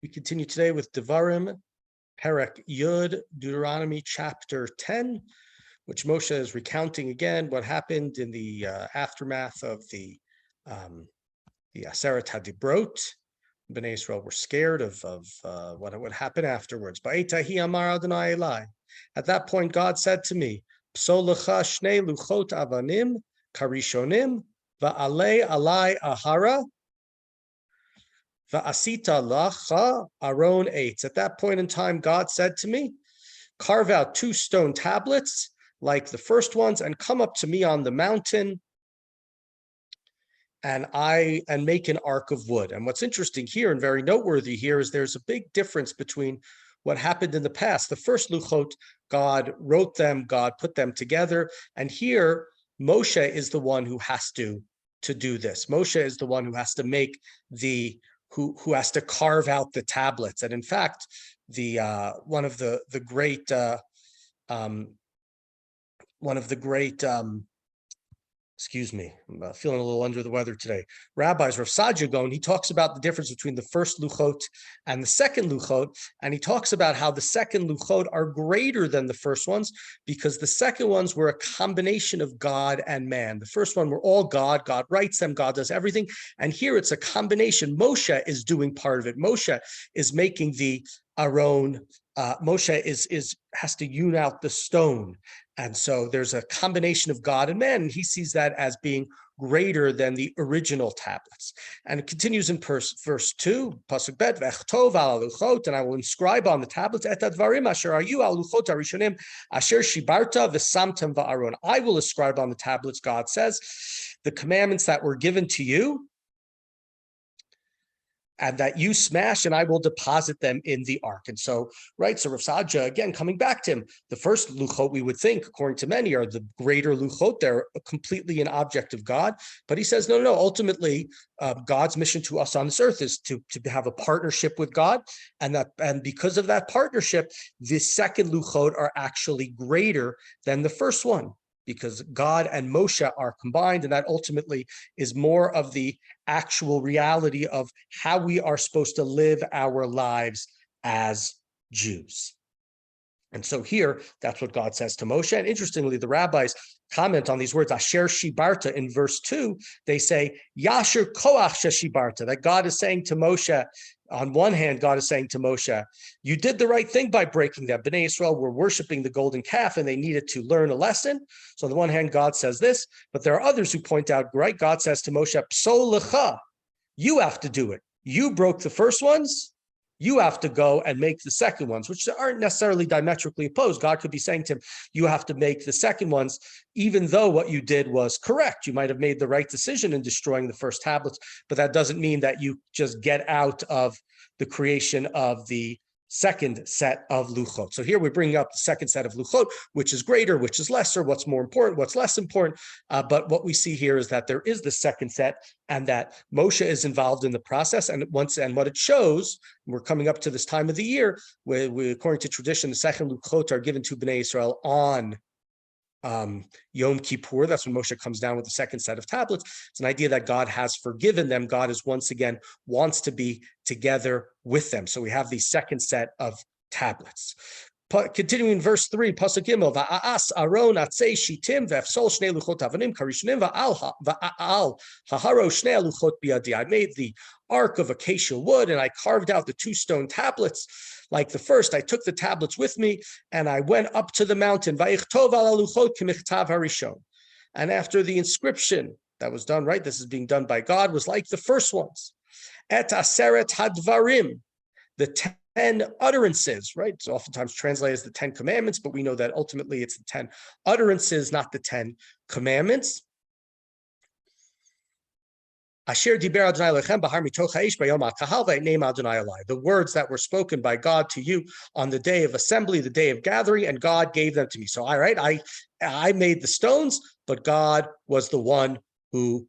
We continue today with Devarim, Perek Yud, Deuteronomy chapter 10, which Moshe is recounting again what happened in the aftermath of the Aseret HaDibrot. Bnei Israel were scared of what would happen afterwards. At that point, God said to me, Psol lecha shnei luchot avanim karishonim va'alei alai ahara va'asita lacha aron eitz. At that point in time, God said to me, carve out 2 stone tablets like the first ones and come up to me on the mountain and make an ark of wood. And what's interesting here and very noteworthy here is there's a big difference between what happened in the past. The first luchot, God wrote them, God put them together. And here, Moshe is the one who has to do this. Moshe is the one who has to make who has to carve out the tablets. And in fact, one of the great excuse me, I'm feeling a little under the weather today. Rabbis, Rav Sadia Gaon, he talks about the difference between the first luchot and the second luchot, and he talks about how the second luchot are greater than the first ones because the second ones were a combination of God and man. The first one were all God. God writes them. God does everything. And here it's a combination. Moshe is doing part of it. Moshe is making the Aron. Moshe has to hewn out the stone. And so there's a combination of God and man, and he sees that as being greater than the original tablets. And it continues in verse 2, Pasuk Bet, V'echtov al luchot, and I will inscribe on the tablets, Et Devarim asher ayu al luchot harishonim asher shibarta v'samtem va'aron. I will ascribe on the tablets, God says, the commandments that were given to you, and that you smash, and I will deposit them in the ark. And so, right, so Rav Sadia, again, coming back to him, the first luchot, we would think, according to many, are the greater luchot. They're completely an object of God. But he says, no, ultimately, God's mission to us on this earth is to have a partnership with God. And because of that partnership, the second luchot are actually greater than the first one, because God and Moshe are combined, and that ultimately is more of the actual reality of how we are supposed to live our lives as Jews. And so here, that's what God says to Moshe. And interestingly, the rabbis comment on these words, Asher Shibarta, in verse 2, they say, Yasher Koach Shibarta, that God is saying to Moshe, on one hand, God is saying to Moshe, you did the right thing by breaking them. Bnei Israel were worshiping the golden calf and they needed to learn a lesson. So on the one hand, God says this, but there are others who point out, right, God says to Moshe, Psol lecha, you have to do it. You broke the first ones, you have to go and make the second ones, which aren't necessarily diametrically opposed. God could be saying to him, you have to make the second ones, even though what you did was correct. You might have made the right decision in destroying the first tablets, but that doesn't mean that you just get out of the creation of the second set of luchot. So here we're bringing up the second set of luchot, which is greater, which is lesser, what's more important, what's less important. But what we see here is that there is the second set and that Moshe is involved in the process. And what it shows, we're coming up to this time of the year where according to tradition, the second luchot are given to Bnei Israel on Yom Kippur. That's when Moshe comes down with the second set of tablets. It's an idea that God has forgiven them. God is once again wants to be together with them. So we have the second set of tablets. Continuing in verse 3, Pasuk Gimel, Va'as Aron atzei shitim ve'efsol shnei luchot avanim karishonim va'al haharo shnei luchot biadi. I made the ark of acacia wood and I carved out the 2 stone tablets. Like the first, I took the tablets with me and I went up to the mountain. Vayichtov ala luchot k'michtav harishon. And after the inscription that was done, right, this is being done by God, was like the first ones. Et aseret hadvarim, the 10 utterances, right? It's oftentimes translated as the 10 commandments, but we know that ultimately it's the 10 utterances, not the 10 commandments. The words that were spoken by God to you on the day of assembly, the day of gathering, and God gave them to me. So, all right, I made the stones, but God was the one who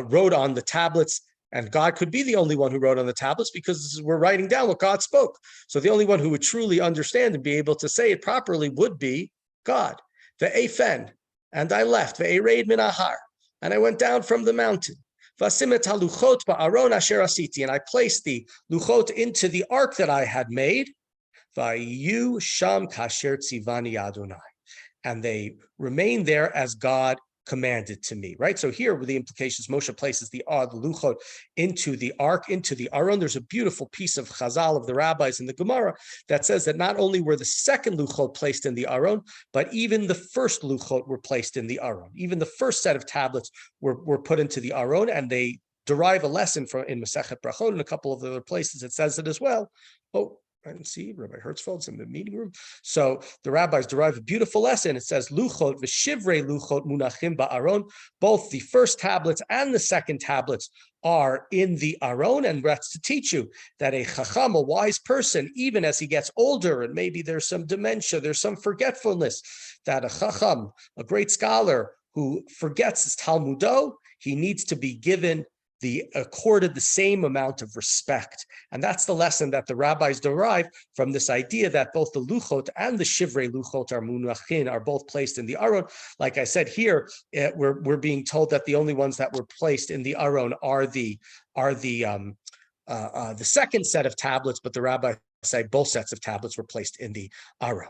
wrote on the tablets, and God could be the only one who wrote on the tablets because we're writing down what God spoke. So the only one who would truly understand and be able to say it properly would be God. Ve'efen, and I left. Ve'ereid min ahar, and I went down from the mountain. Vasimet haluchot ba'aron asher asiti, and I placed the luchot into the ark that I had made. Vayu sham kasher tzivani Adonai, and they remain there as God commanded to me, right? So here with the implications, Moshe places the luchot into the ark, into the aron. There's a beautiful piece of chazal of the rabbis in the Gemara that says that not only were the second luchot placed in the aron, but even the first luchot were placed in the aron. Even the first set of tablets were put into the aron, and they derive a lesson from in Masechet Brachot and a couple of other places. It says it as well. Oh, I didn't see Rabbi Hertzfeld's in the meeting room. So the rabbis derive a beautiful lesson. It says, Luchot v'shivrei luchot munachim ba'aron. Both the first tablets and the second tablets are in the aron, and that's to teach you that a chacham, a wise person, even as he gets older, and maybe there's some dementia, there's some forgetfulness, that a chacham, a great scholar who forgets his Talmudo, he needs to be accorded the same amount of respect. And that's the lesson that the rabbis derive from this idea that both the luchot and the shivrei luchot are munachin, are both placed in the aron. Like I said here, we're being told that the only ones that were placed in the aron are the second set of tablets, but the rabbis say both sets of tablets were placed in the aron.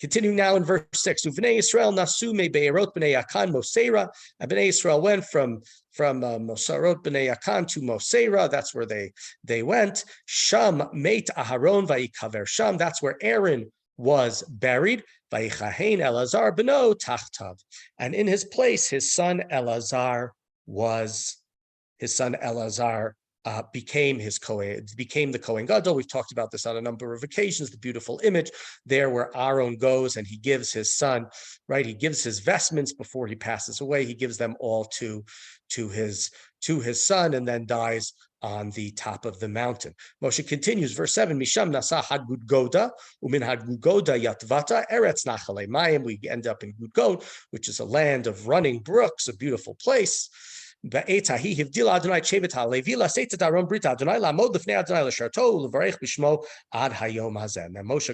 Continuing now in verse 6, Uvnei Yisrael nasu me be'erot b'nei Akan Mosera. Bnei Yisrael went from Moserot b'nei Akan to Mosera. That's where they went. Sham meit Aharon vayikaver Sham. That's where Aaron was buried. Vayichahen Elazar b'no tachtav. And in his place, his son Elazar became the Kohen Gadol. We've talked about this on a number of occasions, the beautiful image there where Aaron goes and he gives his son, right? He gives his vestments before he passes away. He gives them all to his son and then dies on the top of the mountain. Moshe continues, verse 7, Misham nasa Hadgudgoda, umin Hadgudgoda yatvata, eretz nachale mayim. We end up in Gudgod, which is a land of running brooks, a beautiful place. And Moshe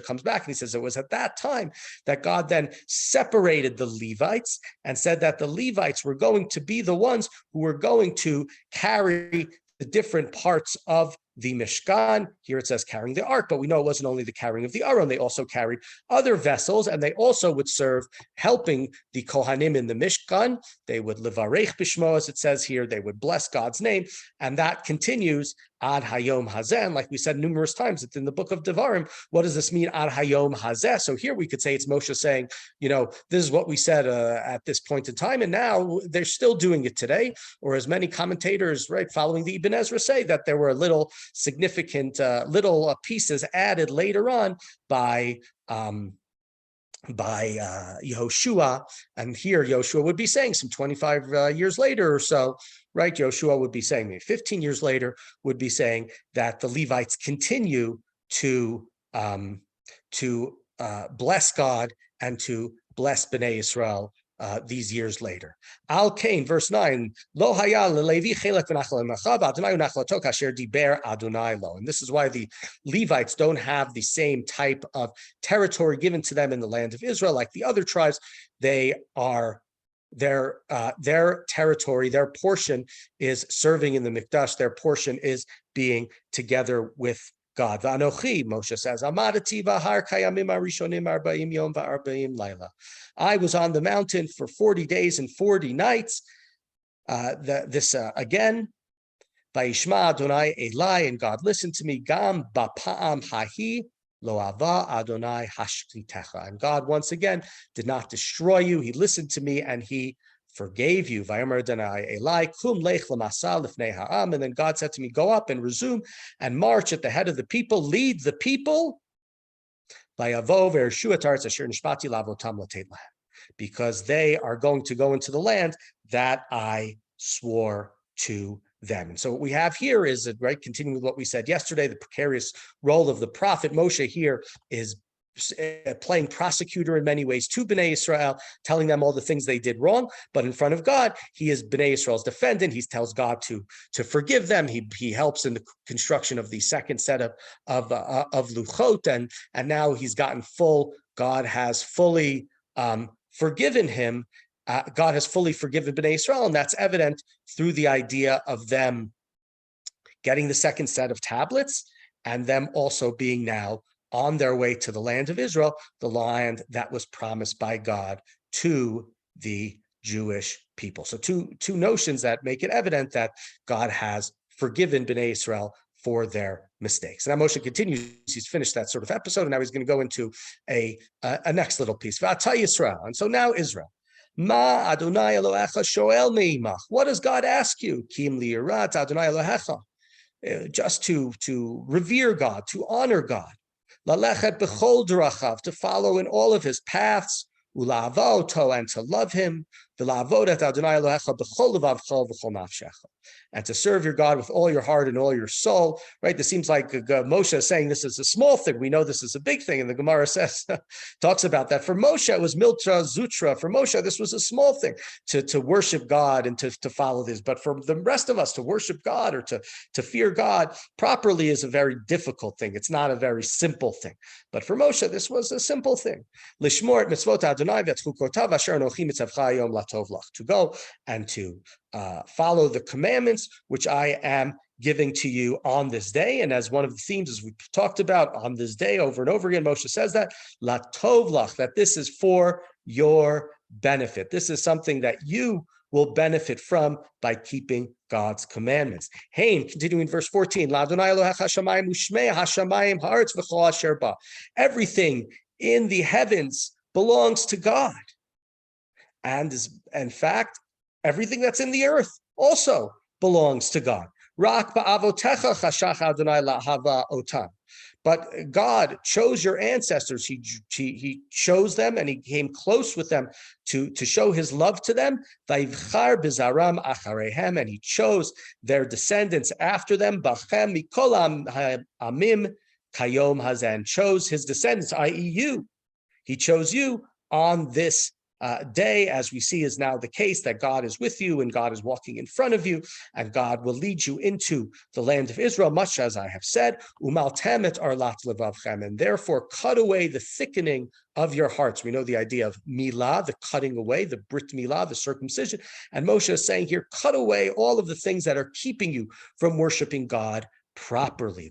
comes back and he says it was at that time that God then separated the Levites and said that the Levites were going to be the ones who were going to carry the different parts of the Mishkan. Here it says carrying the ark, but we know it wasn't only the carrying of the Aron. They also carried other vessels, and they also would serve helping the Kohanim in the Mishkan. They would levarech bishmo, as it says here. They would bless God's name, and that continues ad hayom hazeh. Like we said numerous times, it's in the book of Devarim. What does this mean, ad hayom hazeh? So here we could say it's Moshe saying, this is what we said at this point in time, and now they're still doing it today. Or as many commentators, right, following the Ibn Ezra say, that there were little significant little pieces added later on by Yehoshua, and here Yehoshua would be saying some 25 years later or so, right? Yehoshua would be saying, maybe 15 years later, would be saying that the Levites continue to bless God and to bless Bnei Israel these years later. Al Kain, verse 9, Lo haya leLevi chelek v'nachal emachav Adonai u'nachalato kasher diber Adonai lo. And this is why the Levites don't have the same type of territory given to them in the land of Israel like the other tribes. They are their territory, their portion is serving in the Mikdash. Their portion is being together with God. V'anochi, Moshe says, Amadati v'har kayamim arishonim 40 yom v'arba'im laila. I was on the mountain for 40 days and 40 nights. Again, Vayishma Adonai Elai, and God listened to me. Gam ba'pa'am hahi lo ava Adonai hashklitecha. And God once again did not destroy you. He listened to me and he forgave you. Vayomer Adonai Elai kum lech l'masa l'fnei ha'am. And then God said to me, go up and resume and march at the head of the people, lead the people, because they are going to go into the land that I swore to them. And so what we have here is, right, continuing with what we said yesterday, the precarious role of the prophet Moshe here is playing prosecutor in many ways to Bnei Israel, telling them all the things they did wrong. But in front of God, he is Bnei Israel's defendant. He tells God to forgive them. He helps in the construction of the second set of luchot, and now he's gotten full. God has fully forgiven him, God has fully forgiven Bnei Israel, and that's evident through the idea of them getting the second set of tablets and them also being now on their way to the land of Israel, the land that was promised by God to the Jewish people. So two notions that make it evident that God has forgiven Bnei Israel for their mistakes. And now Moshe continues, he's finished that sort of episode, and now he's going to go into a next little piece. V'ata Yisrael. And so now Israel. Ma Adonai Elohecha shoel meimach. What does God ask you? Kim liyirat Adonai Elohecha. Just to revere God, to honor God. Lalechet b'chol derachav, to follow in all of his paths. Ula'avoto, and to love him. V'la'avod et Adonai Elohecha b'chol levavcha v'chol nafshecha, and to serve your God with all your heart and all your soul. Right? This seems like Moshe is saying this is a small thing. We know this is a big thing, and the Gemara says talks about that. For Moshe, it was miltra zutra. For Moshe, this was a small thing to worship God and to follow this. But for the rest of us, to worship God or to fear God properly is a very difficult thing. It's not a very simple thing. But for Moshe, this was a simple thing. Lishmor et mitzvot Adonai v'tchukotav asher anochi mitzavcha hayom latov lach, to go and to follow the commandments which I am giving to you on this day. And as one of the themes, as we talked about on this day over and over again, Moshe says that latov lach, that this is for your benefit. This is something that you will benefit from by keeping God's commandments. Hein, continuing verse 14, everything in the heavens belongs to God. And is, in fact, everything that's in the earth also belongs to God. But God chose your ancestors. He chose them, and he came close with them to show his love to them. And he chose their descendants after them. Chose his descendants, i.e. you. He chose you on this day, as we see is now the case, that God is with you and God is walking in front of you, and God will lead you into the land of Israel, much as I have said, umaltemet arlat levavchem, and therefore cut away the thickening of your hearts. We know the idea of milah, the cutting away, the brit milah, the circumcision, and Moshe is saying here, cut away all of the things that are keeping you from worshiping God properly,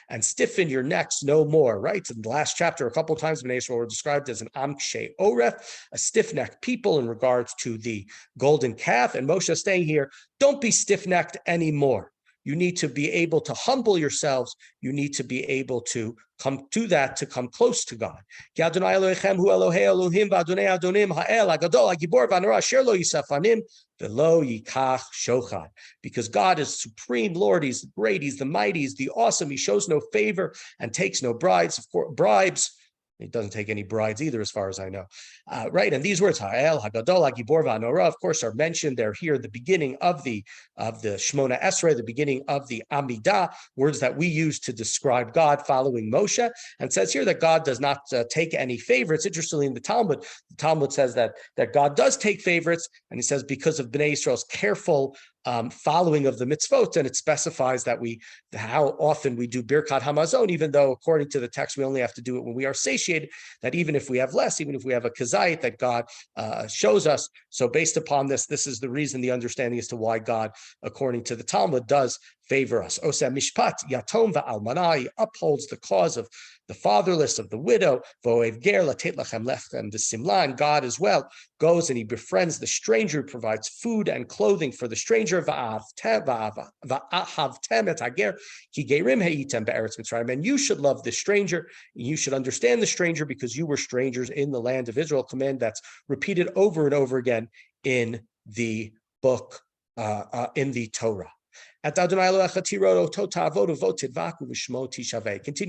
and stiffen your necks no more. Right, in the last chapter, a couple of times, Bnei Israel were described as an amkshe oref, a stiff-necked people in regards to the golden calf. And Moshe is saying here, don't be stiff-necked anymore. You need to be able to humble yourselves. You need to be able to come to that, to come close to God. Because God is supreme Lord, he's great, he's the mighty, he's the awesome, he shows no favor and takes no bribes. He doesn't take any brides either, as far as I know. Right, and these words, Ha'el, Hagadol, Hagibor, Va'anora, of course, are mentioned. They're here at the beginning of the Shmona Esrei, the beginning of the Amidah, words that we use to describe God following Moshe. And says here that God does not take any favorites. Interestingly, in the Talmud says that God does take favorites, and he says because of Bnei Israel's careful following of the mitzvot, and it specifies that how often we do Birkat Hamazon, even though according to the text we only have to do it when we are satiated, that even if we have less, even if we have a kazayit, that God shows us. So based upon this is the reason, the understanding as to why God, according to the Talmud, does favor us. Oseh mishpat yatom va'almana, he upholds the cause of the fatherless, of the widow. Vo'ev ger latet lachem lechem v'simla, and God as well goes and he befriends the stranger, provides food and clothing for the stranger. Va'ahavtem et hager ki gerim heitem be'eretz Mitzrayim, and you should love the stranger, you should understand the stranger because you were strangers in the land of Israel. Command that's repeated over and over again in the book, in the Torah. Continuing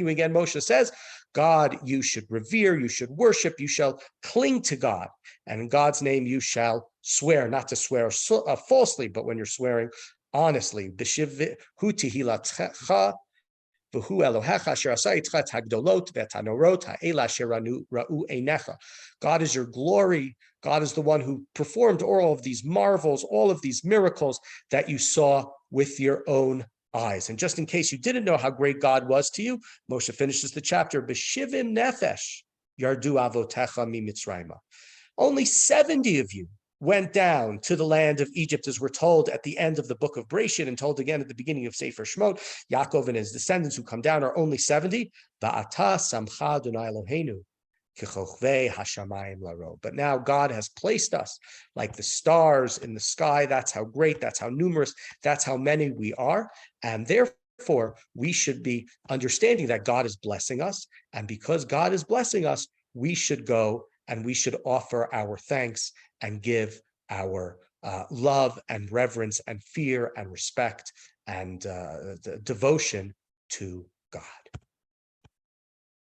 again, Moshe says, God you should revere, you should worship, you shall cling to God, and in God's name you shall swear, not to swear falsely, but when you're swearing honestly. God is your glory. God is the one who performed all of these marvels, all of these miracles that you saw with your own eyes. And just in case you didn't know how great God was to you, Moshe finishes the chapter, B'shivim nefesh, yardu avotecha mimitzrayma. Only 70 of you went down to the land of Egypt, as we're told at the end of the book of Bereshit, and told again at the beginning of Sefer Shemot. Yaakov and his descendants who come down are only 70. Ba'ata samcha Adonai Eloheinu but now God has placed us like the stars in the sky. That's how great, that's how numerous, that's how many we are. And therefore, we should be understanding that God is blessing us. And because God is blessing us, we should go and we should offer our thanks and give our love and reverence and fear and respect and devotion to God.